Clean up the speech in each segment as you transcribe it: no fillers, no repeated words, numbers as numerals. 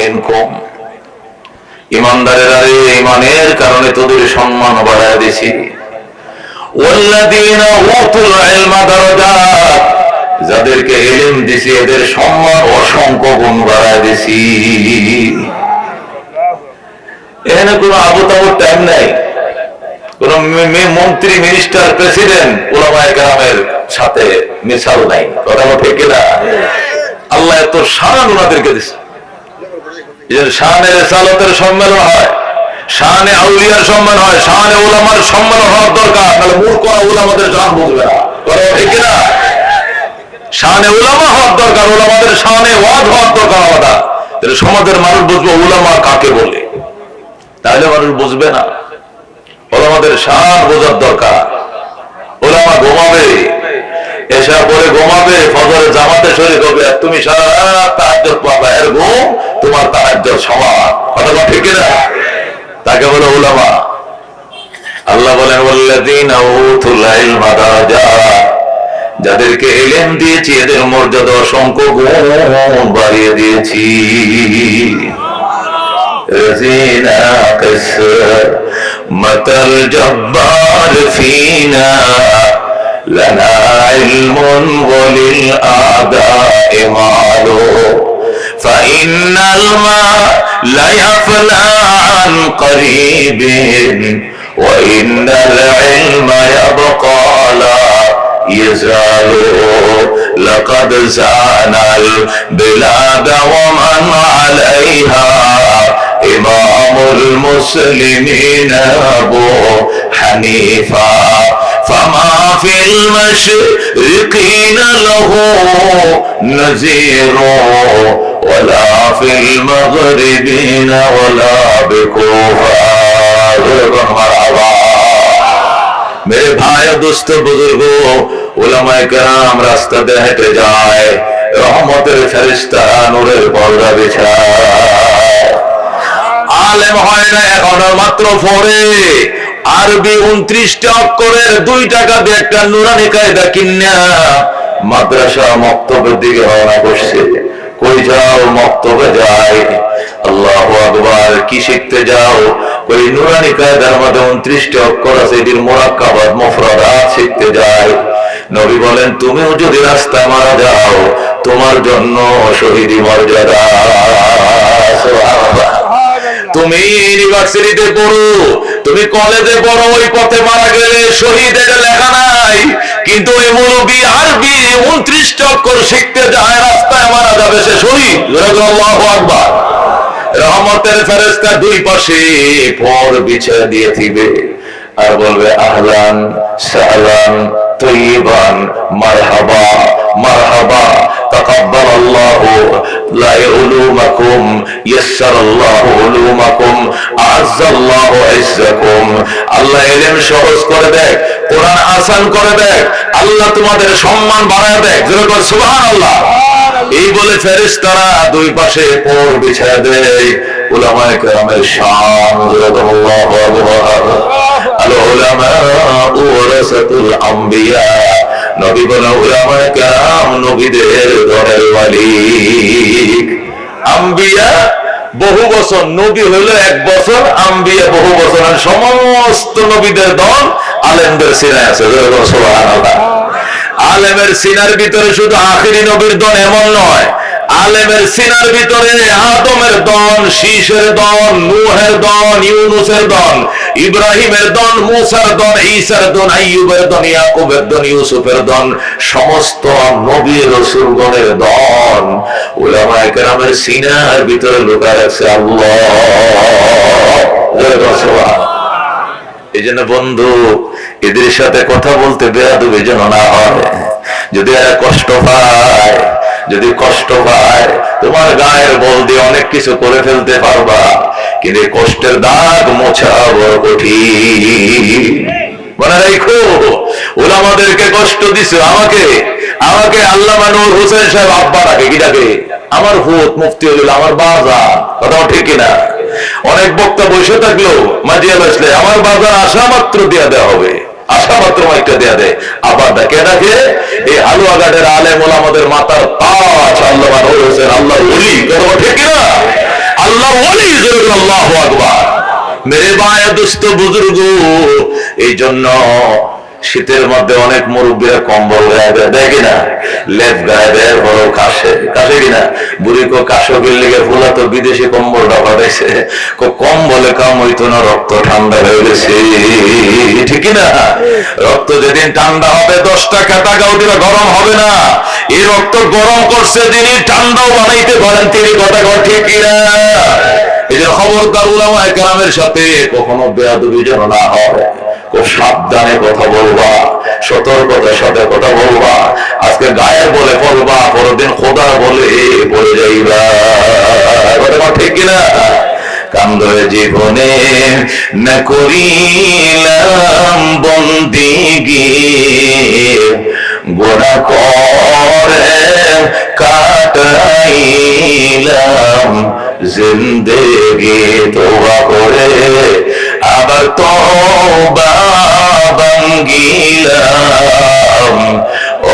মিনকুম, ঈমানদারেরা ঈমানের কারণে তোদের সম্মান বাড়ায় দিয়েছি। ওয়াল্লাযীনা উতুল ইলমা দারাজাত, যাদেরকে ইলম দিয়েছি এদের সম্মান অসংখ্য গুণ বাড়ায় দিয়েছি। এখানে কোনো আবু-তাবুর টাইম নাই, কোন মন্ত্রী, মিনিস্টার, প্রেসিডেন্ট, উলামায়ে কেরামের সাথে মিশাল নাই। কথা ঠিক কিনা? আল্লাহ এত শান ওনাদেরকে দিয়েছে। শানে রিসালাতের সম্মেলন হয়, শানে আউলিয়ার সম্মান হয়, শানে উলামার সম্মান হওয়ার দরকার, তাহলে মূর্খ উলামাদের জান বুঝবে না। কথা ঠিক কিনা? শানে উলামা হওয়ার দরকার, উলামাদের শানে ওয়াজ হওয়ার দরকার আলাদা, তাহলে সমাজের মানুষ বুঝবে উলামা কাকে বলে, তাহলে মানুষ বুঝবে না। ওলামাদের শান বোঝার দরকার। ওলামা ঘুমাবে, এসা পরে ঘুমাবে, ফজরের জামাতে শরীক হবে, তুমি সারা রাত তাহাজ্জুদ পড়বা, এর ঘুম তোমার তাহাজ্জুদ সমান। কথা ঠিক না? তাকে বলে ওলামা। আল্লাহ বলেন ওয়াল্লাযীনা উতুল ইলমা দারাজাত, যাদেরকে ইলম দিয়েছি এদের মর্যাদা অসংখ্য গুণ বাড়িয়ে দিয়েছি। رزينا قصر متى الجبار فينا لنا علم وللأعداء مال فإن الماء لا يفنى عن قريب وإن العلم يبقى لا يزال لقد زانا البلاد ومن عليها إمام المسلمين أبو حنيفة فما في المشرقين له نذير ولا في المغربين ولا بكوفة। मेरे भाई दोस्त बुजुर्गो उलमाए केराम रास्ता दे हेঁটে যায়, রহমতের ফেরেশতা নূরের পর্দা বিছায়। আলেম হয় না এখনো, মাত্র পড়ে। আরবি 29টা অক্ষরের 2 টাকা দিয়ে একটা নুরানি কায়দা কিনা মাদ্রাসা মক্তবের দিকে রওনা করছে। কই যাও? মক্তবে যায়। আল্লাহু আকবার। কি শিখতে যাও? ওই নুরানি কায়দার মধ্যে 29টা অক্ষর আছে, এটির মুরাক্কাবাত মুফরাদাত শিখতে যায়। নবী বলেন তুমিও যদি রাস্তায় মারা যাও তোমার জন্য শহীদি মর্যাদা। সুবহানাল্লাহ। তুমি ইউনিভার্সিটিতে পড়ো, তুমি কলেজে পড়ো, ওই পথে মারা গেলে শহীদ এটা লেখা নাই, কিন্তু ওই মুরব্বী আরবি 29টা অক্ষর শিখতে যায়, রাস্তায় মারা যাবে, সে শহীদ। আল্লাহু আকবার। রহমতের ফেরেশতা 2 পাশে পর বিছিয়ে দিয়ে দিবে আর বলবে আহলান সাহলান তয়্যিবান মারহাবা মারহাবা তাকাব্বালাল্লাহু লা উলুমাকুম ইয়াসসারাল্লাহু উলুমাকুম আ'আজ্জাল্লাহু ইজ্জাকুম। আল্লাহ ইলম সহজ করে দেয়, কোরআন আসান করে দেয়, আল্লাহ তোমাদের সম্মান বাড়ায় দেয়। জোরে বল সুবহানাল্লাহ। এই বলে ফেরেশতারা 2 পাশে পর বিছিয়ে দেয়। উলামায়ে কেরামের শান, আল্লাহু আকবার। আল উলামা ওয়ারাসাতুল আম্বিয়া, নবী বলা উলামায়ে কেরাম নবীদের ঘরের মালিক। আম্বিয়া বহু বছর, নবী হলো 1 বছর, আম্বিয়া বহু বছর। সমস্ত নবীদের দল আলেমদের সিনায় আছে। সুবহানাল্লাহ। আলেমের সিনার ভিতরে শুধু আখিরি নবীর দল এমন নয়, আলেমের সিনার ভিতরে আদমের দল, শীষের দল, নূহের দল, ইউনুসের দল, ইব্রাহিমের দল, মুসার দল, ঈসার দল, আইয়ুবের দল, ইয়াকুবের দল, ইউসুফের দল, সমস্ত নবী রাসূলগণের দল উলামায়ে কেরামের সিনার ভিতরে লুকায় আছে। আল্লাহ। এই জন্য বন্ধু, এদের সাথে কথা বলতে বেয়াদবি যেন না হয়। যদি এরা কষ্ট পায়, যদি কষ্ট পায়, তোমার গায়ের বল দিয়ে অনেক কিছু করে ফেলতে পারবা, কিন্তু কষ্টের দাগ মোছা বড় কঠিন। মনে রাখো, উলামাদেরকে কষ্ট দিছো, আমাকে আল্লামা নূর হোসেন সাহেব আব্বা ডাকে, কি ডাকে? আমার হুত মুফতি হইল আমার বাজার। কথা ঠিক কিনা? অনেক বক্তা বসে থাকলো মাঝিয়া বসলে আমার বাজার আসা মাত্র দেয়া দেওয়া হবে, আসা মাত্র মাইকটা দেয়া দেয়। আবার ডাকে ডাকে এই হালুয়াঘাটের আলেম ওলামাদের মাথার তাজ আল্লামা নূর হোসেন, আল্লাহ ওলি। কথা ঠিক কিনা? আল্লাহু আকবার। মেরে ভাই দুস্থ বুজুর্গ, এই জন্য শীতের মধ্যে অনেক মুরব্বীরা কম্বল গায়ে দেয়, দেয় কিনা? লেপ গায়ে দেয়, বড় কাশে কাশে কিনা? বুড়ি কো কাশো গেলে ফুলা তো বিদেশি কম্বলটা পাঠাইছে, কম্বলে কাম হইতো না, রক্ত ঠান্ডা হয়ে গেছে, ঠিক না? রক্ত যেদিন ঠান্ডা হবে 10টা কাটা গাউটিরা গরম হবে না। এই রক্ত গরম করছে যিনি, ঠান্ডাও বানাইতে পারেন তিনি, কথা কর ঠিক কিনা? এই যে খবরদার উলামায়ে কেরামের সাথে কখনো বেয়াদবি যেন না হয়, খুব সাবধানে কথা বলবা, সতর্কতার সাথে কথা বলবা। আজকে গায়ের বলে বলবা, পরদিন খোদার বলে বলে যাইবা, কথা ঠিক কিনা? কান্দরে জীবনে না করিলাম বন্দিগি, গোনা করে কাটাইলাম জিন্দেগি, তোবা করে আবার তওবা ভাঙ্গিলাম,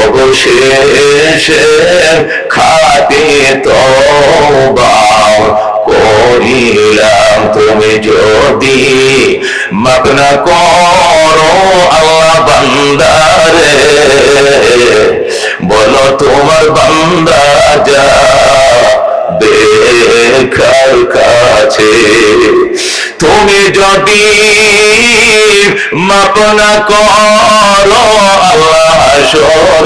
অবশেষে খাটে তওবা করিলাম। তুমি যদি মাফ না করো আল্লাহ বান্দারে, বলো তোমার বান্দা যা দেখার কাছে। তুমি যদি মাপ না করো আল্লাহ হাসরে,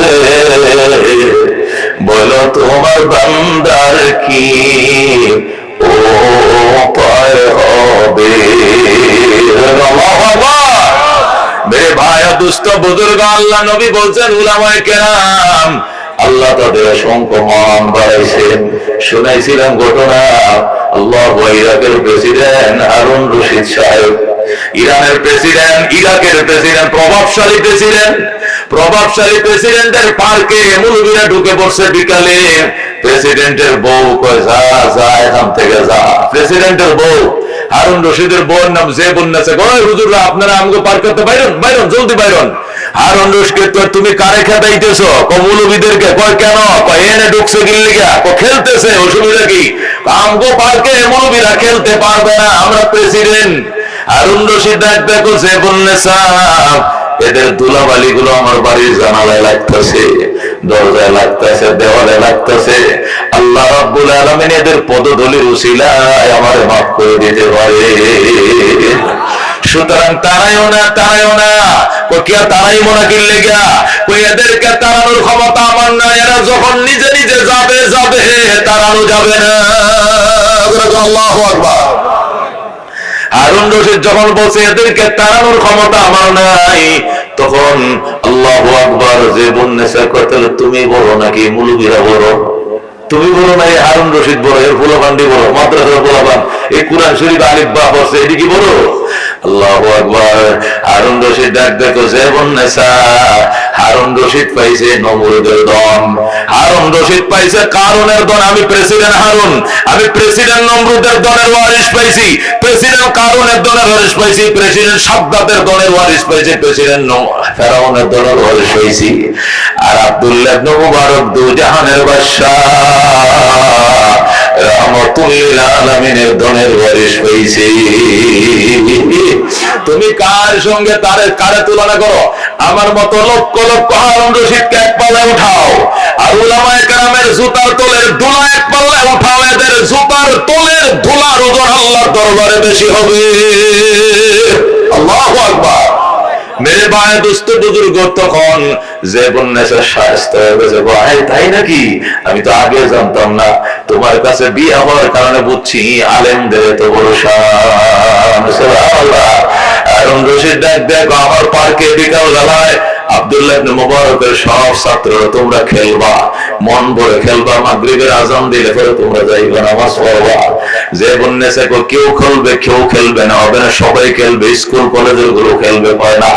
বলো তোমার বান্দার কি উপায় হবে? মেরে ভাই দুস্থ বুজুর্গ, আল্লাহ নবী বলছেন উলামায়ে কেরাম আল্লাহ তাদের অসংখ্য মান বাড়াইছেন। শুনাইছিলাম ঘটনা, আল্লাহ ইরাকের প্রেসিডেন্ট হারুন রশিদ সাহেব, ইরানের প্রেসিডেন্ট, ইরাকের প্রেসিডেন্ট, প্রভাবশালী প্রেসিডেন্টের পার্কে মুলবিরা ঢুকে পড়ছে বিকালে। প্রেসিডেন্টের বউ কয় যা যা এখান থেকে যা। প্রেসিডেন্টের বউ, হারুন রশিদের বউর নাম জেবুন্নেসা, কয় হুজুররা আপনারা আমাকে পার করতে বাইরন, বাইরন জলদি বাইরন। হারুন রশিদ কয় তুমি কারে খেদাইতেছো? মৌলবীদেরকে। কয় কেন? কয় এনে ঢুকছে গিল্লিগা, খেলতেছে, অসুবিধা কি? আমগো পার্কে মৌলবীরা খেলতে পারবে না, আমরা প্রেসিডেন্ট। হারুন রশিদ দেখো জেবুন্নেসা, এদের ধুলাবালি গুলো আমার বাড়ির জানালায় লাগতেছে, দরজায় লাগতেছে, দেওয়ালে লাগতেছে। আল্লাহ রাব্বুল আলামিন এদের পদধূলির উসিলায় আমারে মাফ করে দিতে পারে। সুতরাং তারাইও না, তারাইও না। তারাইবো না কি লেগা? এদেরকে তাড়ানোর ক্ষমতা আমার না। এরা যখন নিজে নিজে যাবে যাবে, তাড়ানো যাবে না। আল্লাহু আকবার। হারুন রশিদ যখন বলছে এদেরকে তাড়ানোর ক্ষমতা আমার নাই, তখন আল্লাহু আকবার। জেবুন্নেসা কয় তুমি বড় নাকি মুলবিরা বড়? তুমি বলো না, এই হারুন রশিদ বড়, এর ফুলাবান্ডি বড়, মাদ্রাসার ফুলাবান, এই কুরআন শরীফ আলিফ বা পড়ছে, এটি কি বড়? আল্লাহু আকবার। হারুন রশিদ ডাক দেখো জেবুন্নেসা, হারুন রশিদ পাইছে নমরুদের দন, হারুন রশিদ পাইছে কারুনের দন। আমি প্রেসিডেন্ট হারুন, আমি প্রেসিডেন্ট নমরুদের দনের ওয়ারিস পাইছি, প্রেসিডেন্ট কারুনের দনের ওয়ারিস পাইছি, প্রেসিডেন্ট সাদ্দাতের দনের ওয়ারিস পাইছি, প্রেসিডেন্ট ফেরাউনের দনের ওয়ারিস পাইছি। আর আব্দুল্লাহ ইবনে মুবারক দু জাহানের বাদশা রাহমাতুল আলামিনের দনের ওয়ারিস পাইছি। তুমি কার সঙ্গে কারে তুলনা করো? আমার মতো লক্ষ লক্ষ হারুন রশিদকে এক পাল্লায় উঠাও, আর উলামায়ে কেরামের জুতার তলের ধুলা এক পাল্লায় উঠাও, এদের জুতার তলের ধুলার ওজন আল্লাহর দরবারে বেশি হবে। আল্লাহু আকবার। মেরে ভাই দোস্ত বুজুর্গ, তখন জেবুন্নেসা শায়েস্তা হয়ে গেছে। ভাই তাই নাকি? আমি তো আগে জানতাম না। তোমার কাছে বিয়ে হওয়ার কারণে বুঝছি আলেমদের এত বড় শান। সুবহানাল্লাহ। হারুন রশিদ দেখো আমার পার্কে বিকাল বেলায় আব্দুল্লাহ ইবনে মুবারকের সব ছাত্ররা তোমরা খেলবা, মন ভরে খেলবা, মাগরিবের আযান দিলে পরে তোমরা যাইবা নামাজ পড়বা। জেবুন্নেসা কো কেউ খেলবে, কেউ খেলবে না, হবে না, সবাই খেলবে, স্কুল কলেজের গুলো খেলবে, কয় না,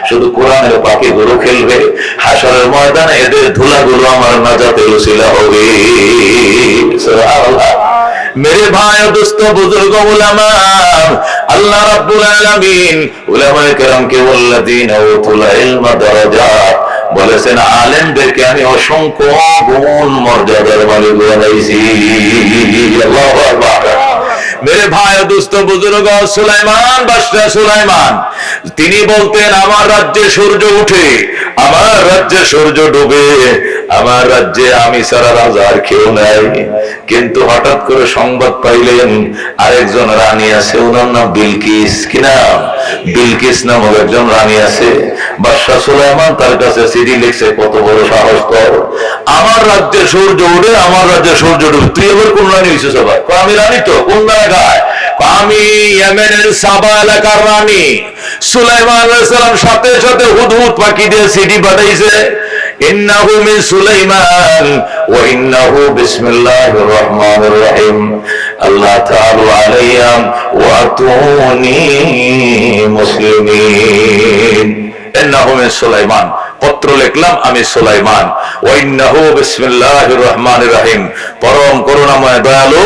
শুধু কোরআনের পাখি গুলো খেলবে। হাশরের ময়দানে এদের ধুলাগুলো আমার নাজাতের উসিলা হবে। সুবহানাল্লাহ। मेरे भाई दोस्तों बुजुर्ग उलमा अल्लाह रब्बुल आलामीन उलमाए किराम के वल्लदीना उतुल इल्म दराजात বলেছেন আলেমদেরকে আমি অসংখ্য গুণ মর্যাদার মালিক বানাইছি। আল্লাহু আকবার। मेरे भाई दोस्तों দুস্থ বুজুর্গ সুলাইমান, বাদশা সুলাইমান, তিনি বলতেন আমার রাজ্যে সূর্য উঠে, আমার রাজ্যে সূর্য ডুবে, আমার রাজ্যে আমি সারা রাজা আর কেউ নাই। কিন্তু হঠাৎ করে সংবাদ পাইলেন আরেকজন রানী আছে, ওনার নাম বিলকিস। কি নাম? বিলকিস নামক একজন রানী আছে। বাদশা সুলাইমান তার কাছে চিঠি লিখছে, কত বড় সাহস তোর, আমার রাজ্যে সূর্য উঠে, আমার রাজ্যে সূর্য ডুবে, তুই এবার কোন রানী হয়েছিস? সবাই আমি রানী তো, কোন জায়গায়? আমি ইয়েমেনের সাবা এলাকার রানী। সুলাইমান আলাইহিস সালাম সাথে সাথে হুদহুদ পাখি দিয়ে চিঠি পাঠাইছে, ইন্নাহু মিন সুলাইমান ওয়া ইন্নাহু বিসমিল্লাহির রহমানির রহিম, আল্লাহ তাআলা আলাইয়া ওয়া আতুনি মুসলিমিন। ইন্নাহু মিন সুলাইমান, পত্র লিখলাম আমি সুলাইমান, ওয়া ইন্নাহু বিসমিল্লাহির রহমানির রহিম, পরম করুণাময় দয়ালু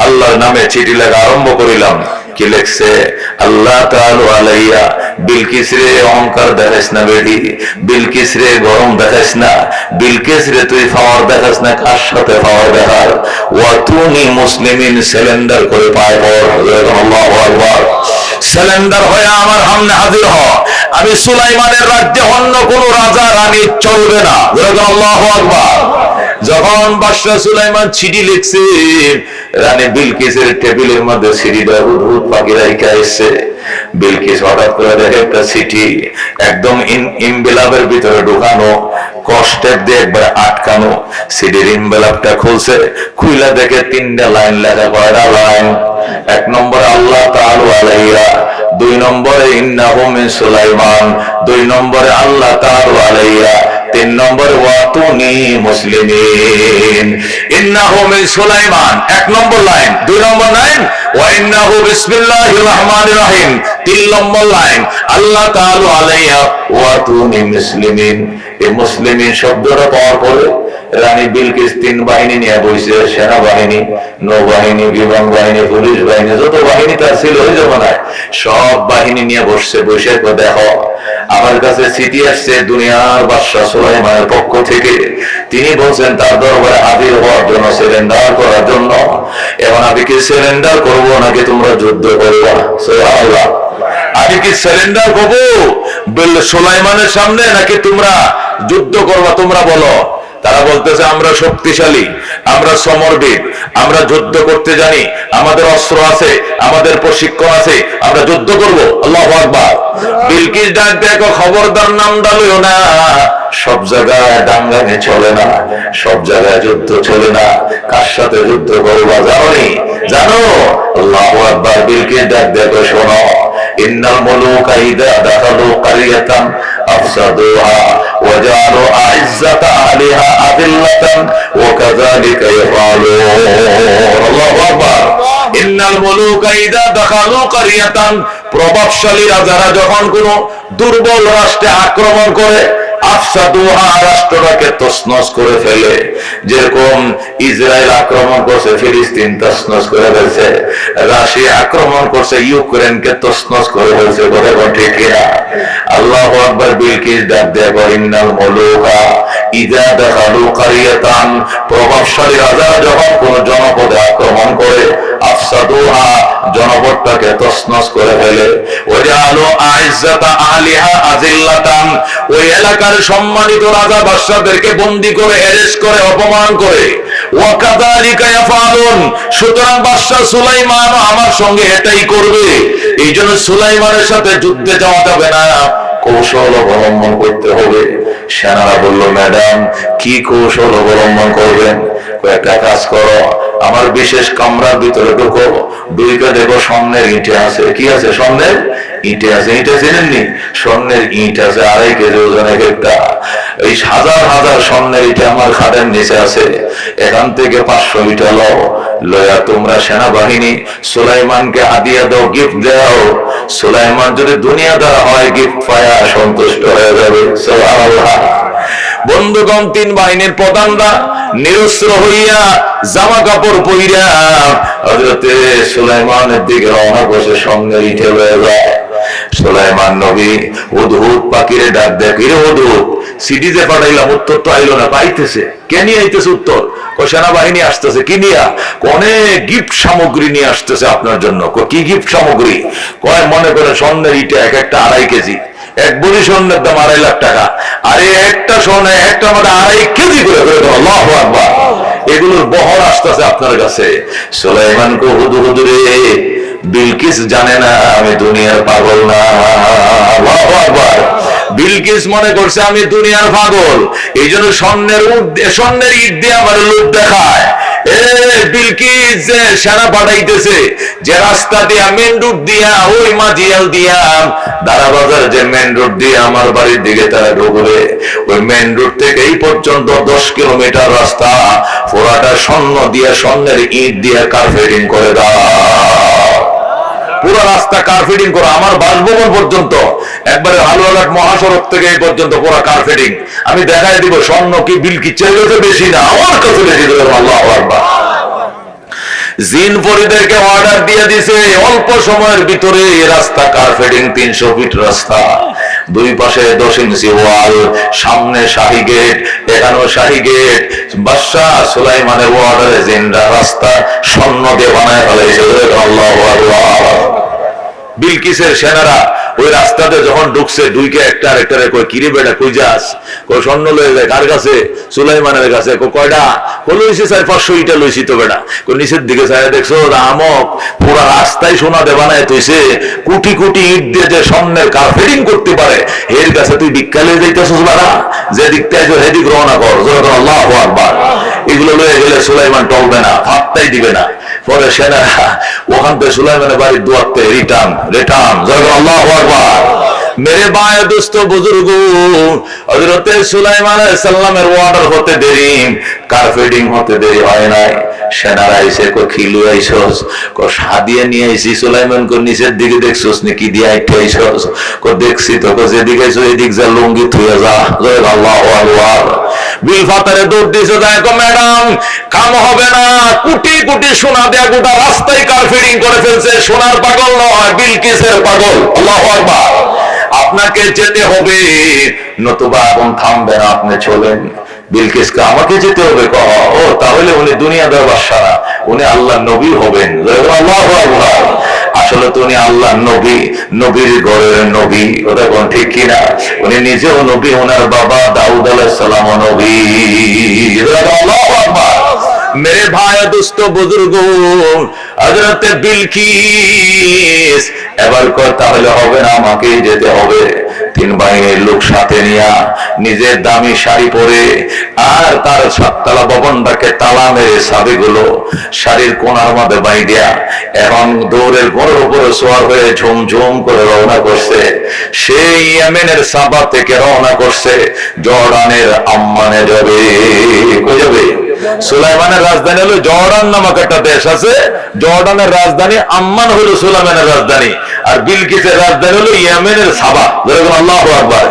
আল্লাহর নামে চিঠি লেখা আরম্ভ করিলাম। কি লিখছে? আল্লাহ তাআলা আলাইয়া, বিলকিস রে অহংকার দেখাস না বেডি, বিলকিস রে গরম দেখাস না, বিলকিস রে তুই পাওয়ার দেখাস না, কার সাথে পাওয়ার দেখার, ওয়া তুনি মুসলিমিন, সিলিন্ডার করে পায় পর, আল্লাহু আকবার, সিলিন্ডার হয়ে আমার সামনে হাজির হ। আমি সুলাইমানের রাজ্যে অন্য কোন রাজা রানী চলবে না, আল্লাহু আকবার। যখন বাদশা সুলাইমান চিঠি লিখছে, রানী বিলকিসের টেবিলের মধ্যে চিঠিটা হুদহুদ পাখি রাইখা এসছে। বিলকিস হঠাৎ করে দেখে একটা চিঠি একদম ইনভেলপের ভিতরে ঢুকানো, কষ্টের দিয়ে একবার আটকানো। চিঠির ইনভেলপটা খুলছে, খুইলা দেখে 3টা লাইন লেখা। কয়টা লাইন? 1 নম্বরে আল্লাহ তাআলা আলাইয়া, 2 নম্বরে ইন্নাহু মিন সুলাইমান, 2 নম্বরে আল্লাহ তাআলা আলাইয়া, 3 নম্বরে ওয়া তুনি মুসলিমিন। ইন্নাহু মিন সুলাইমান 1 নম্বর লাইন, 2 নম্বর লাইন ওয়া ইন্নাহু বিসমিল্লাহির রহমানির রহিম, 3 নম্বর লাইন আল্লাহ তাআলা আলাইয়া ওয়া তুনি মুসলিমিন। এই মুসলিমিন শব্দটা পাওয়ার পরে রানী বিলকিস 3 বাহিনী নিয়ে বসে, সেনাবাহিনী, নৌবাহিনী, বিমান বাহিনী, পুলিশ বাহিনী, যত বাহিনী তার ছিল ওই জমানায় সব বাহিনী নিয়ে বসছে। বসে দেখো আমার কাছে চিঠি আসছে দুনিয়ার বাদশা সুলাইমানের পক্ষ থেকে, তিনি বলছেন তার দরবারে হাজির হওয়ার জন্য, সিলিন্ডার করার জন্য। এখন আমি কি সিলিন্ডার করবো নাকি তোমরা যুদ্ধ করবা? সুবহানাল্লাহ। আমি কি সিলিন্ডার করবো সুলাইমানের সামনে নাকি তোমরা যুদ্ধ করবা? তোমরা বলো। তারা বলতেছে আমরা শক্তিশালী, আমরা সমরবীর, আমরা যুদ্ধ করতে জানি, আমাদের অস্ত্র আছে, আমাদের প্রশিক্ষণ আছে, আমরা যুদ্ধ করব। আল্লাহু আকবার। বিলকিস ডাক দেখো, খবরদার নাম ডালিও না, সব জায়গায় দাঙ্গানি চলে না, সব জায়গায় যুদ্ধ চলে না। কার সাথে যুদ্ধ করবা জানোনি? জানো? আল্লাহু আকবার। বিলকিস ডাক দেখো, শোনো, ইন্নাল মুলুকা ইযা দাখালু ক্বারিয়াতান আফসাদুহা ওয়া জাআলু আ'ইজ্জাতা আহলিহা আযিল্লাতান ওয়া কাযালিকা ইয়াফআলুন। আল্লাহু আকবার। ইন্নাল মুলুকা ইযা দাখালু ক্বারিয়াতান, প্রভাবশালী রাজারা যখন কোন দুর্বল রাষ্ট্রে আক্রমণ করে, আফসাদুহা, রাষ্ট্রটাকে তছনছ করে ফেলে। যেরকম ইসরায়েল আক্রমণ করছে ফিলিস্তিন, তছনছ করে ফেলছে। রাশিয়া আক্রমণ করছে ইউক্রেনকে, তছনছ করে ফেলছে। কথা ঠিক কিনা? আল্লাহু আকবার। বিলকিস ডাক দেখো, ইন্নাল মুলুকা ইযা দাখালু ক্বারিয়াতান, প্রভাবশালী রাজারা যখন কোন জনপদে আক্রমণ করে, আফসাদুহা, জনপদটাকে তছনছ করে ফেলে। ওয়া জাআলু আ'ইজ্জাতা আহলিহা আযিল্লাতান, ওই এলাকার সম্মানিত রাজা বাদশাদেরকে বন্দী করে, অ্যারেস্ট করে, অপমান করে। ওয়া কাযালিকা ইয়াফআলুন, সুতরাং বাদশা সুলাইমান আমার সঙ্গে এটাই করবে। এই জন্য সুলাইমানের সাথে যুদ্ধে যাওয়া যাবে না, কৌশল অবলম্বন করতে হবে। সেনারা বলল, ম্যাডাম কি কৌশল অবলম্বন করবেন? একটা কাজ করো, আমার বিশেষ কামরার ভিতরে ঢুকো, ঢুকে দেখো স্বর্ণের ইটে আছে। কি আছে? স্বর্ণের ইটে আছে। ইটে চেনেননি? স্বর্ণের ইট আছে 2.5 কেজি ওজন একটা। এই হাজার হাজার স্বর্ণের ইটে আমার খাটের নিচে আছে। এখান থেকে 500 ইটা লও, লয়া তোমরা সেনাবাহিনী সুলাইমানকে হাদিয়া দাও, গিফট দাও। সুলাইমান যদি দুনিয়াদার হয়, গিফট পায়া সন্তুষ্ট হয়ে যাবে। সুবহানাল্লাহ। বন্ধুগণ, 3 বাহিনীর প্রধানরা নিরস্ত্র হইয়া, জামা কাপড় পইরা হযরতে সুলাইমানের দিকে রওনা করছে, সঙ্গে ইটে লয়ে যায়। সুলাইমান নবী হুদহুদ পাখিরে ডাক দেয়, হুদহুদ সিডি যে পাঠাইলাম উত্তর তো আইলো না, পাইতেছে কেন আইতেছে উত্তর? সেনাবাহিনী আসতেছে কি নিয়া? অনেক গিফট সামগ্রী নিয়ে আসতেছে আপনার জন্য। কি গিফট সামগ্রী? কয় মনে করে স্বর্ণের ইটা এক একটা 2.5 কেজি, এক বড়ি স্বর্ণের দাম 2.5 লাখ টাকা, আর একটা স্বর্ণে একটা মানে 2.5 কেজি করে আল্লাহু আকবার। এগুলোর বহর আসতেছে আপনার কাছে। সুলাইমান কো হুজুরে বিলকিস জানে না আমি দুনিয়ার পাগল না। আল্লাহু আকবার। বিলকিস মনে করছে আমি দুনিয়ার পাগল, এই জন্য স্বর্ণের ইট দিয়ে আমার লোক দেখায়। বিলকিস যে সেনা পাঠাইতেছে, যে রাস্তা দিয়া মেন রুট দিয়া ওই মাঝিয়াল দিয়া দারাবাজার যে মেন রুট দিয়ে আমার বাড়ির দিকে তারা ঢুকবে, ওই মেন রুট থেকে এই পর্যন্ত 10 কিলোমিটার রাস্তা পুরাটা স্বর্ণ দিয়ে স্বর্ণের ইট দিয়ে কার্পেটিং করে দাও। পুরো রাস্তা কার্পেটিং করা, আমার বাসভবন পর্যন্ত একবারে হালুয়াঘাট মহাসড়ক থেকে এই পর্যন্ত পুরো কার্পেটিং। আমি দেখাই দিব স্বর্ণ কি বিলকিস চাইলে বেশি না, আমার কাছে বেশি দেবে। আল্লাহু আকবার। জিন পরিদেরকে অর্ডার দিয়ে দিছে অল্প সময়ের ভিতরে রাস্তা কার্পেটিং, 300 ফিট রাস্তা, দুই পাশে 10 ইঞ্চি ওয়াল, সামনে শাহী গেট, এখানেও শাহী গেট। বাদশাহ সুলাইমানের অর্ডারে জিনরা রাস্তা স্বর্ণ দিয়ে বানায় ফেলেছে। আল্লাহু আকবার। বিলকিসের সেনারা ওই রাস্তাতে যখন ঢুকছে, ঢুকে একটা আরেকটারে কই কিরে বেটা কই যাস? কই স্বর্ণ লয়ে যায়। কার কাছে? সুলাইমানের কাছে। কয়টা? লইছি 400-500 ইটা লইছি তো বেটা। নিচের দিকে চাই দেখছো আমক পুরা রাস্তায় সোনা দিয়ে বানায় তুইছে, কোটি কোটি ইট দিয়ে যে স্বর্ণের কার্পেটিং করতে পারে, এর কাছে তুই বিকালে যাইতেছিস বেটা? যে দিকটা হেদিক রওনা কর। আল্লাহু আকবার। এগুলো লয়ে গেলে সুলাইমান টলবে না, ফাত্তাই দিবে না। পরে সেনারা ওখান থেকে সুলাইমানের বাড়ির দুয়ারতে রিটার্ন। আল্লাহু আকবার। মেরে ভাই দোস্ত বুজুর্গ, হযরত সুলাইমান আলাইহিস সালামের অর্ডার হতে দেরি, কার্পেটিং হতে দেরি হয় নাই। সেনারা এসে কো খিলু আইছস? কো সাদিয়ে নিয়ে আইছি। সুলাইমান কো নিচের দিকে দেখছস নি কি দিয়ে আইতে আইছস? কো দেখছি তো। কো যেদিকে আইছো এদিক যা, লুঙ্গি থুয়ে যা। আল্লাহু আকবার। বিল ফাতারে দৌড় দিয়েছে, যায় কো ম্যাডাম কাম হবে না, কোটি কোটি সোনা দিয়ে গোটা রাস্তায় কার্পেটিং করে ফেলছে। সোনার পাগল নয়, বিলকিসের পাগল। আল্লাহু আকবার। আপনাকে যেতে হবে, নতুবা এখন থামবে না, আপনি চলেন। বিলকিসকে আমাকে যেতে হবে। ও তাহলে উনি দুনিয়াদার বাদশা না, উনি আল্লাহ নবী হবেন। আল্লাহু আকবার। আসলে তো উনি আল্লাহ নবী, নবীর ঘরের নবী। ওটা কোন ঠিক কিনা? উনি নিজেও নবী, ওনার বাবা দাউদ আলাইহিস সালাম নবী। আল্লাহু আকবার। মেরে ভাই দোস্ত বুজুর্গ, হযরত বিলকিস এবার কর তাহলে হবে না, আমাকেই যেতে হবে। 3 বাহিনীর লোক সাথে নিয়া, নিজের দামি শাড়ি পরে, আর তার 7 তলা ভবনটাকে তালা মেরে সাবিগুলো শাড়ির কোনার মধ্যে বাইদিয়া এখন দৌড়ের ঘোড়ার উপরে সোয়ার হয়ে ঝুমঝুম করে রওনা করছে। সেই ইয়েমেনের সাবা থেকে রওনা করছে জর্ডানের আম্মানে যাবে। কই যাবে? সুলাইমানের রাজধানী হলো জর্ডান নামক একটা দেশ আছে, জর্ডানের রাজধানী আম্মান হলো সুলাইমানের রাজধানী, আর বিলকিসের রাজধানী হলো ইয়েমেনের সাবা। আল্লাহু আকবার।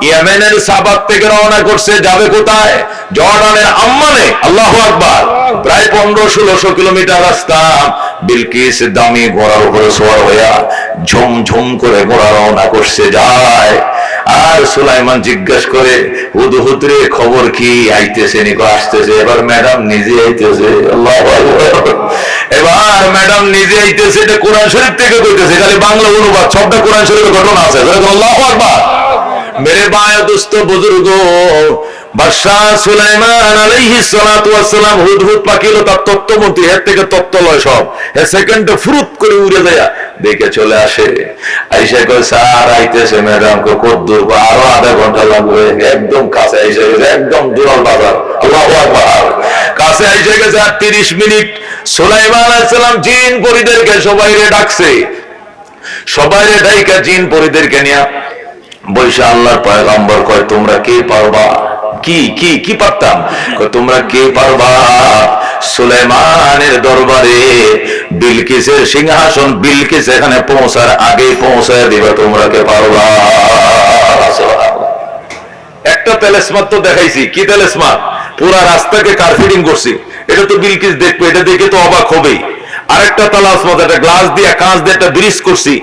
ইয়েমেনের সাবা থেকে রওনা করছে, যাবে কোথায়? জর্ডানের আম্মানে। আল্লাহু আকবার। প্রায় 1500-1600 কিলোমিটার রাস্তা। বিলকিস দামি ঘোড়ার উপরে সওয়ার হইয়া ঝুমঝুম করে ঘোড়া রওনা করছে, যায়। আর সুলাইমান জিজ্ঞেস করে, হুদহুদ রে খবর কি? আইতেছে নিকো? আসতেছে। এবার ম্যাডাম নিজে আইতেছে। আল্লাহু আকবার। এবার ম্যাডাম নিজে আইতেছে। এটা কোরআন শরীফ থেকে কইতেছে, খালি বাংলা অনুবাদ, সবটা কোরআন শরীফের ঘটনা আছে। আল্লাহু আকবার। মেরে ভাই দোস্ত বুজুর্গ, বাদশাহ সুলাইমান আলাইহিস সালাতু ওয়াস সালাম হুদহুদ পাখি হলো তার তত্ত্বমন্ত্রী, এর থেকে তত্ত্ব লয় সব। সেকেন্ডে ফুরুত করে উড়ে যায়, দেখে চলে আসে। আইসা কই স্যার আইতেছে। ম্যাডাম কো কত দূর? আরো আধা ঘন্টা লাগবে। একদম কাছে আইসা গেছে, একদম দুরাল বাজার। আল্লাহু আকবার। কাছে আইসা গেছে আর 30 মিনিট। সুলাইমান আলাইহিস সালাম জিন পরিদেরকে সবাইরে ডাকছে, সবাইরে ডাইকা জিন পরিদেরকে নিয়া বৈশা আল্লাহর পয়গম্বর কয়, তোমরা কে পারবা? কি কি কি পারতাম? তোমরা কে পারবা সুলাইমানের দরবারে বিলকিসের সিংহাসন, বিলকিস এখানে পৌঁছার আগে পৌঁছায় দিবা, তোমরা কে পারবা? একটা তেলেসমাত তো দেখাইছি। কি তেলেসমাত? পুরা রাস্তাকে কার্পেটিং করছি। এটা তো বিলকিস দেখবে, এটা দেখে তো অবাক হবেই। আরেকটা তালাসমাত, একটা গ্লাস দিয়ে কাঁচ দিয়ে একটা ব্রিজ করছি,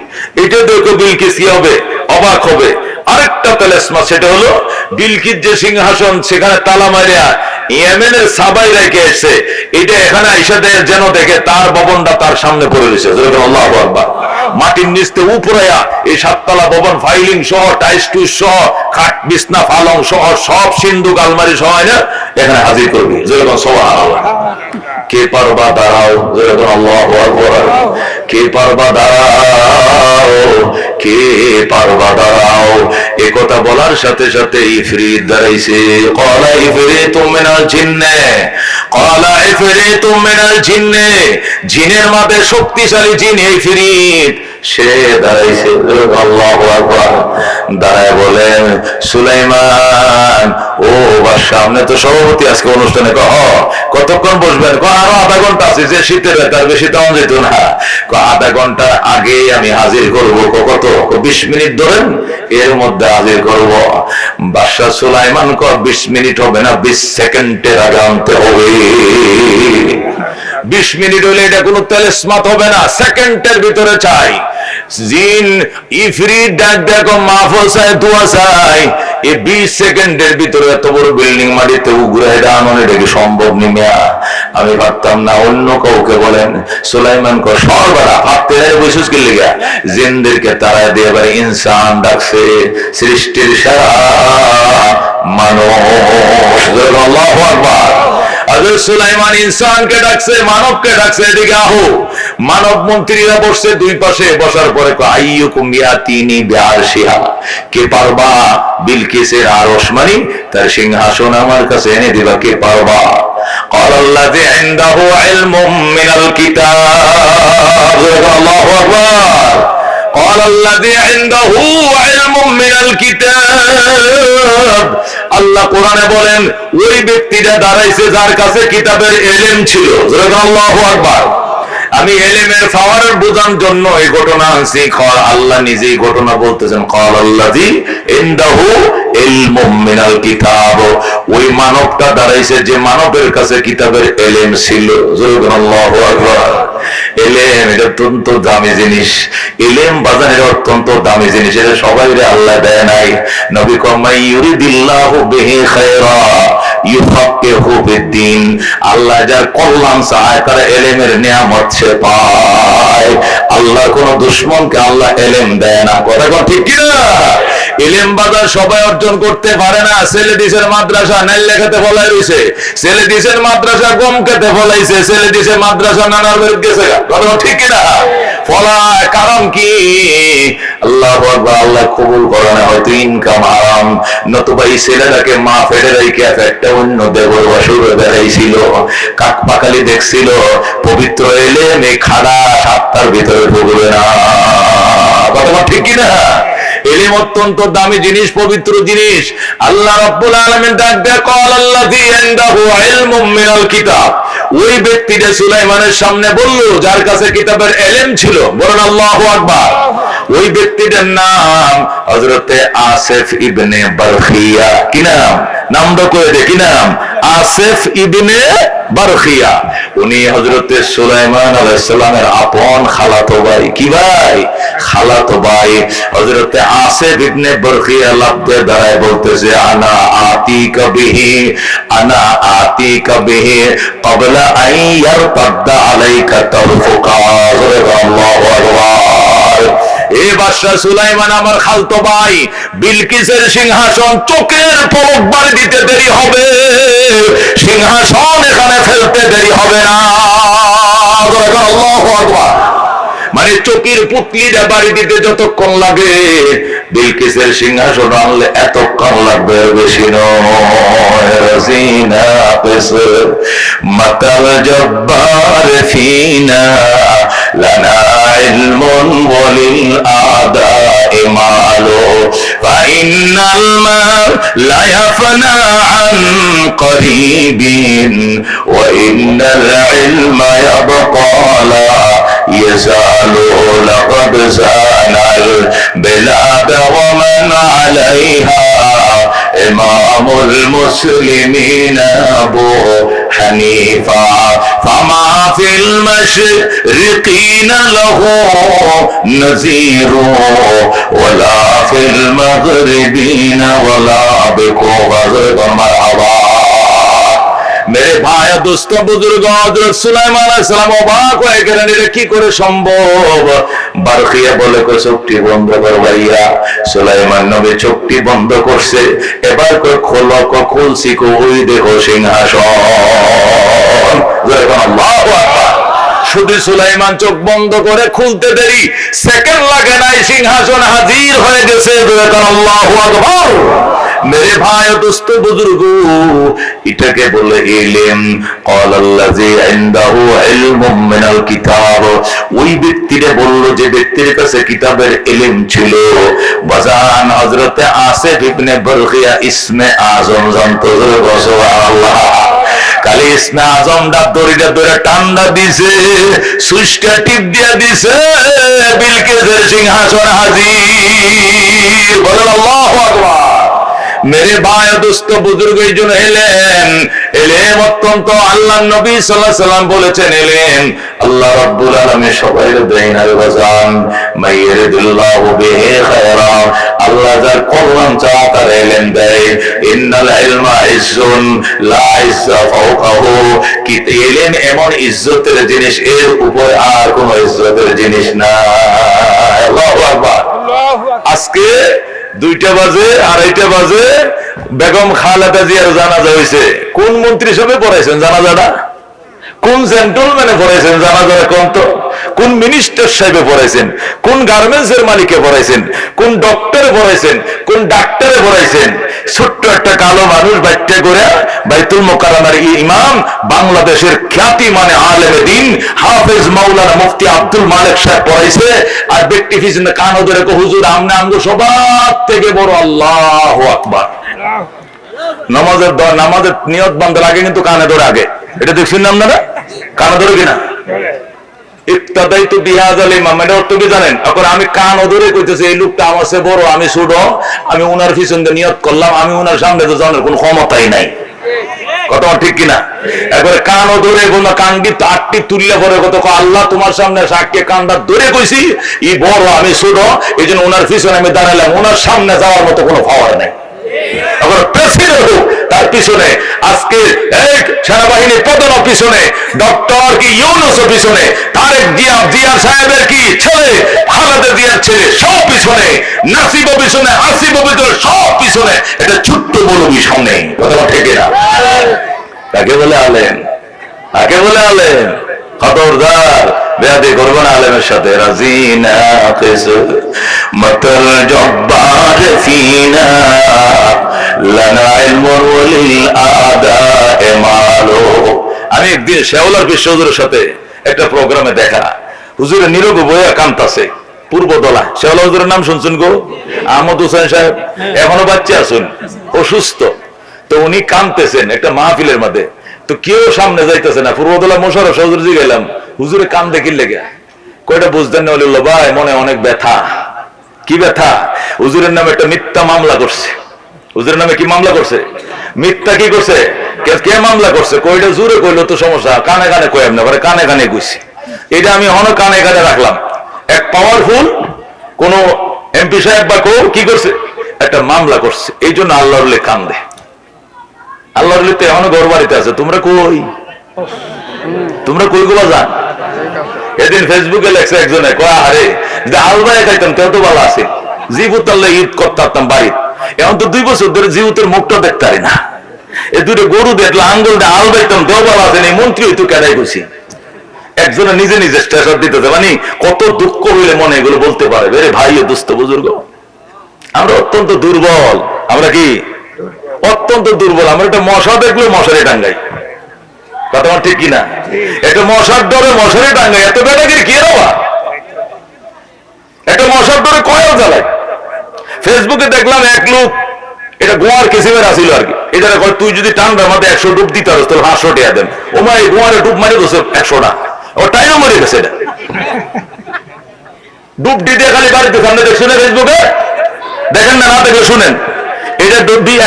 এটা দেখো বিলকিস কি হবে? অবাক হবে। আরেকটা তালেসমাত, সেটা হলো বিলকিস যে সিংহাসন সেখানে তালা মারিয়া ইয়েমেনের সাবাই রেখে এসে, এটা এখানে আইসাদের যেন দেখে তার ভবনটা তার সামনে পড়ে রয়েছে। আল্লাহু আকবার। মাটির নিচে উপরাইয়া এই 7 তলা ভবন ফাইলিং সহ টাইস টুস সহ খাট বিছনা পালং সহ সব সিন্ধুক আলমারি সহ এখানে হাজির করবি। যেরকম সুবহানাল্লাহ। কে পারবা দাঁড়াও, যেরকম আল্লাহু আকবার। কে পারবা দাঁড়াও, কে পারবা দাঁড়াও। এ কথা বলার সাথে সাথে ইফরিত দাঁড়াইছে। ক্বালা ইফরিতু মিনাল জিন্নে, ক্বালা ইফরিতু মিনাল জিন্নে, জিনের মধ্যে শক্তিশালী জিন ইফরিত, সে দাঁড়াইছে। আল্লাহু আকবার। দাঁড়ায় বলেন, সুলাইমান ও বাদশা, আপনি তো সভাপতি আজকে অনুষ্ঠানে, কতক্ষণ বসবেন? আরো আধা ঘন্টা আছে, যে শীতের তার বেশি তেমন যেত না। আধা ঘন্টা আগে আমি হাজির করবো। কত? 20 মিনিট ধরেন, এর মধ্যে হাজির করব। বাদশা সুলাইমান 20 মিনিট হবে না, 20 সেকেন্ডের আগে আনতে হবে। 20 মিনিট হলে এটা কোনো তেলেসমাত হবে না, সেকেন্ডের ভিতরে চাই। জিন ইফরিত ডাক দেখো, মাহফুজ চাই, দোয়া চাই। এই 20 সেকেন্ডের ভিতরে এত বড় বিল্ডিং মাটিতে উগড়ায় দাঁড়ানো, এটা কি সম্ভব? নিমিয়া আমি ভাবতাম না। অন্য কাউকে বলেন। সুলাইমান সর্বদা ভাবতে বসুস কি লিগা জিনদেরকে তারা দিয়ে এবার ইনসান ডাকছে, সৃষ্টির সারা মানুষ। আল্লাহু আকবার। হযরত সুলাইমান ইনসানকে ডাকছে, মানবকে ডাকছে, এদিকে আহো। মানব মন্ত্রীরা বসছে দুই পাশে। বসার পরে আইয়ুকুম ইয়াতিনি বিআরশিহা, কে পারবা বিলকিসের আরশ মানে তার সিংহাসন আমার কাছে এনে দিবা, কে পারবা? ক্বালাল্লাযী ইনদাহু ইলমুম মিনাল কিতাব। আল্লাহু আকবার। ক্বালাল্লাযী ইনদাহু ইলমুম মিনাল কিতাব। আল্লাহ কোরআনে বলেন, ওই ব্যক্তিটা দাঁড়াইছে যার কাছে কিতাবের ইলম ছিল। আল্লাহু আকবার। আমি এলেমের পাওয়ার বোঝার জন্য এই ঘটনা আনছি। আল্লাহ নিজেই ঘটনা বলতেছেন, ক্বালাল্লাযী ইনদাহু ইলমুম মিনাল কিতাব। ওই মানবটা দাঁড়াইছে যে মানবের কাছে কিতাবের ইলম ছিল। আল্লাহু আকবার। ইলম এটা অত্যন্ত দামি জিনিস। ইলম বাজারের অত্যন্ত দামি জিনিস। এটা সবাই আল্লাহ দেয় নাই। নবী কমাই ইউরিদিল্লাহু বিহি খায়রা ইউফাক্কিহু ফিদ্দীন। আল্লাহ যার কল্যাণ চায় তার ইলমের নিয়ামত সে পায়। আল্লাহ কোন দুশমনকে আল্লাহ ইলম দেয় না। কথা কোন ঠিক কি না? ইলম বাজার সবাই অর্জন করতে পারে না। ছেলে দিছের মাদ্রাসা নাল লেখাতে ফলাই রইছে, ছেলে দিছের মাদ্রাসা গম খেতে ফলাইছে, ছেলে দিছে মাদ্রাসা নানার বের গেছে। কথা ঠিক কি না? ফলায় কারণ কি? আল্লাহু আকবার। আল্লাহ কবুল করে না, হয়তো ইনকাম হারাম, নতুবা এই ছেলেটাকে মা ফেলে রেখে একটা অন্য দেবর বাসুর বেড়াইছিল, কাক পাকালি দেখছিল। পবিত্র ইলমে খাড়া সাতটার ভিতরে ঢুকবে না। কথা ঠিক কি না? ইলম অত্যন্ত দামি জিনিস, পবিত্র জিনিস। আল্লাহ রাব্বুল আলামিন ডাক দেয়া, ক্বালাল্লাযী ইনদাহু ইলমুম মিনাল কিতাব। ওই ব্যক্তিটা সুলাইমানের সামনে বলল যার কাছে কিতাবের ইলম ছিল। বলেন আল্লাহু আকবার। ওই ব্যক্তিটার নাম হযরতে আসিফ ইবনে বারখিয়া। কি নাম? নামটা কয়ে দে, কি নাম? আসিফ ইবনে বারখিয়া। উনি হযরতে সুলাইমান আলাইহিস সালামের আপন খালাতো ভাই। কি ভাই? খালাতো ভাই। হযরতে আসিফ ইবনে বারখিয়া লাফতে দাঁড়ায় বলতেছে, আনা আতিকা বিহি, আনা আতিকা বিহি ক্বাবলা আন ইয়ারতাদ্দা আলাইকা তারফুকা। আল্লাহু আকবার। এ বাদশা সুলাইমান আমার খালতো ভাই। বিলকিসের সিংহাসন চোখের পলক বার দিতে দেরি হবে, সিংহাসন এখানে ফেলতে দেরি হবে না। আল্লাহু আকবার। মানে চোখের পুতলিটা বাড়ি দিতে যতক্ষণ লাগে, বিলকিসের সিংহাসন আনলে এতক্ষণ লাগবে, বেশি নয়। রাজিনা পেসে মাতাল জব্বার ফিনা লানা ইলমুন ওয়ালিল আদাই মালু ফাইনাল মাল লা ইয়াফনা আন করিবিন ওয়া ইন্নাল ইলমা ইয়াবকা লা ইয়াজালু লাকাদ জানাল বিলাদ ওয়া মান আলাইহা ইমামুল মুসলিমিন আবু حنيفا فما في المشرقين له نذير ولا في المغربين ولا بكوغر مرحبا मेरे भाई दोस्तों बुजुर्ग हजरत सुलाइमान अलैहिस सालाम অবাক হয়ে গেলেন এটা কি করে সম্ভব বারখিয়া বলে কই চোখটি বন্ধ কর ভাইয়া সুলাইমান নবী চোখটি বন্ধ করছে এবার কই খোলো খুলছি কই দেখো সিংহাসন জয় আল্লাহু আকবার শুধু সুলাইমান চোখ বন্ধ করে খুলতে দেরি সেকেন্ড লাগে নাই সিংহাসন হাজির হয়ে গেছে জয় আল্লাহু আকবার मेरे भाई दोस्तों बुजुर्गो इटाके बोले इल्म قال الذي عنده علم من الكتاب ওই ব্যক্তিরে বলল যে ব্যক্তির কাছে কিতাবের ইলম ছিল বাজান হযরত আসিফ ইবনে বরখিয়া ইসমে আযম জানতো সুবহানাল্লাহ কালি ইসমে আযমটা দড়িটা ধরে টান্ডা দিছে সুইচটা টিপ দিয়া দিছে বিলকিসের সিংহাসন হাজির বলেন আল্লাহু আকবার मेरे भाई दोस्तों बुजुर्ग এলেম অত্যন্ত আল্লাহর নবী সাল্লাল্লাহু আলাইহি সাল্লাম বলেছেন এলেম আল্লাহ রাব্বুল আলামিন সবাইকে দেন আর বাজান মাইয়ারিদুল্লাহু বিহি খায়রা আল্লাহ যার কল্যাণ চায় তার এলেম দেয় ইন্নাল ইলমা ইজ্জুন লা ইজ্জা ফাওকাহু কি এলেম এমন ইজ্জতের জিনিস এর উপর আর কোনো ইজ্জতের জিনিস না আল্লাহু আকবার আজকে 2টা বাজে 2:30 বাজে বেগম খালেদা জিয়ার জানাজা হয়েছে কোন মন্ত্রী সবে পড়াইছেন জানাজাটা কোন জেন্টলম্যানে পড়াইছেন জানাজাটা কোন তো কোন মিনিস্টার সাহেবে পড়াইছেন কোন গার্মেন্টসের মালিকে পড়াইছেন কোন ডক্টরে পড়াইছেন কোন ডাক্তারে পড়াইছেন ছোট্ট একটা কালো মানুষ বাইটে করে বাইতুল মুকাররমের ইমাম বাংলাদেশের খ্যাতি মানে আলেমে দ্বীন হাফেজ মাওলানা মুফতি আব্দুল মালিক সাহেব পড়াইছে আর ব্যক্তি পিছনে কান ধরে কো হুজুর আমনে আমগো সবার থেকে বড় আল্লাহু আকবার নামাজের নিয়ত বান্দার আগে কিন্তু কানে ধরে আগে এটা দেখছেন না আপনারা কানে ধরে কিনা ইক্তাদাইতু বিহাযাল ইমাম এটা অর্থ কি জানেন এখন আমি কান ধরে কইতেছি এই লোকটা আমার চেয়ে বড় আমি ছোট আমি উনার পিছনে নিয়ত করলাম আমি উনার সামনে তো জানার কোনো ক্ষমতাই নাই কথা ঠিক কিনা একবারে কান ধরে কোন কানটি আটটি তুললে পরে কত আল্লাহ তোমার সামনে সাক্ষী কানটা ধরে কইছি এই বড় আমি ছোট এই জন্য ওনার পিছনে আমি দাঁড়ালাম ওনার সামনে যাওয়ার মতো কোনো পাওয়ার নাই এখন প্রেসিডেন্ট তার পিছনে আজকে সেনাবাহিনীর প্রধান পিছনে ডক্টর কি ইউনূস পিছনে তারেক জিয়া সাহেবের কি ছেলে খালেদা জিয়ার ছেলে সব পিছনে নাসিব পিছনে আসিফ পিছনে সব পিছনে এটা ছোট্ট মৌলবী সামনে কথা ঠিক না তাকে বলে আলেম তাকে বলে আলেম খবরদার বেয়াদবি করবে না আলেমের সাথে রাজিনা কিস মাতাল জব্বার ফিনা লানা ইলমুল ওয়ালিল আদা মালো আমি একদিন শেওলার বিশ্ব হুজুরের সাথে একটা প্রোগ্রামে দেখা হুজুরের নিরোগ বইয়া কান্তাছে পূর্বদলা শেওলা হুজুরের নাম শুনছেন গো আহমদ হোসেন সাহেব এখনো বাচ্চা আছেন অসুস্থ তো উনি কাঁদতেছেন একটা মাহফিলের মধ্যে তো কেউ সামনে যাইতেছে না পূর্বদলা মোশাররফ হুজুর জি গেলাম হুজুরে কান দেখি লেগে কয়টা বুঝতেন না বলিল ভাই মনে অনেক ব্যথা কি ব্যথা হুজুরের নামে একটা মিথ্যা মামলা করছে হুজুরের নামে কি মামলা করছে মিথ্যা কি করছে কে মামলা করছে কয়টা জোরে কইলো তো সমস্যা কানে কানে কই না পরে কানে কানে কইছি এটা আমি হন কানে কানে রাখলাম এক পাওয়ারফুল কোন এমপি সাহেব বা কেউ কি করছে একটা মামলা করছে এই জন্য আল্লাহর লে কান্দে আল্লাহর লে তো এখনো ঘর বাড়িতে আছে তোমরা কই গো বাজান এদিন ফেসবুকে লেখছে একজনে কয় আরে যদি আলবাই খাইতাম তেও তো ভালো আছে জীবত আল্লাহ ঈদ করতাম বাড়িতে এখন তো 2 বছর ধরে জীবতের মুখটা দেখতে পারি না এই দুটো গরু দেখলে আঙ্গুল দিয়ে আলবাইতাম তেও ভালো আছে এই মন্ত্রী হইতো কেনাই গেছি একজনে নিজে নিজে স্টেশন দিতেছে মানে কত দুঃখ হইলে মনে এগুলো বলতে পারে রে ভাই দোস্ত বুজুর্গ আমরা অত্যন্ত দুর্বল আমরা কি অত্যন্ত দুর্বল আমরা একটা মশা দেখলে মশারি টাঙ্গাই কথা ঠিক কিনা একটা মশার ডরে মশারি টাঙ্গাই এত বেটাগিরি কি হওয়া একটা মশার ডরে কয়েল জ্বালায় ফেসবুকে দেখলাম এক লোক এটা গোয়ার কিসিমের আসিল আর কি এটা কয় তুই যদি টানবার মধ্যে 100 ডুব দিতে পারস তাহলে 500 টাকা দেন ও মা এই গোয়ারে ডুব মারি দোষ 100 টা ও টাইমও মরে গেছে এটা ডুব দিতে খালি বাড়িতে সামনে দেখছেন ফেসবুকে দেখেন না দেখে শুনেন এটা ডুব দিয়ে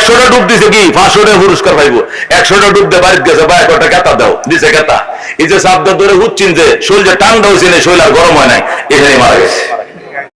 100টা ডুব দিছে কি 500 টাকা পুরস্কার পাইবো। 100টা ডুব দিয়ে বাড়িতে গেছে, বা 100টা কেতা দাও, দিছে কেতা। এই যে সাবধান ধরে হুচ্ছিন যে শরীর যে ঠান্ডা হয়েছে না, শরীর আর গরম হয় নাই, এখানে মারা গেছে।